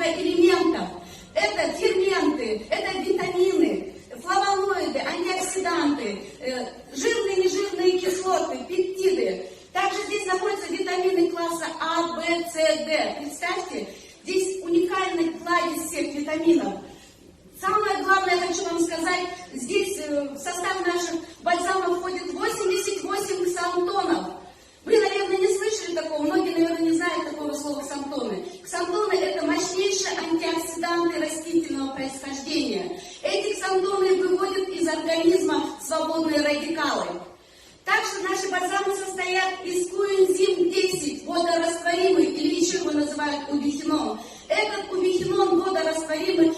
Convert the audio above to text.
микроэлементов. Это ферменты, это витамины, флавоноиды, антиоксиданты, жирные и нежирные кислоты, пептиды. Также здесь находятся витамины класса А, В, С, Д. Представьте, здесь уникальный кладезь всех витаминов. Самое главное, я хочу вам сказать, здесь в состав наших бальзамов входит 88 ксантонов. Вы, наверное, не слышали такого, многие, наверное, не знают такого слова ксантоны. Ксантоны – это мощнейшие антиоксиданты растительного происхождения. Эти ксантоны выводят из организма свободные радикалы. Также наши бальзамы состоят из коэнзим 10, водорастворимый, или еще его называют убихинон. Этот убихинон водорастворимый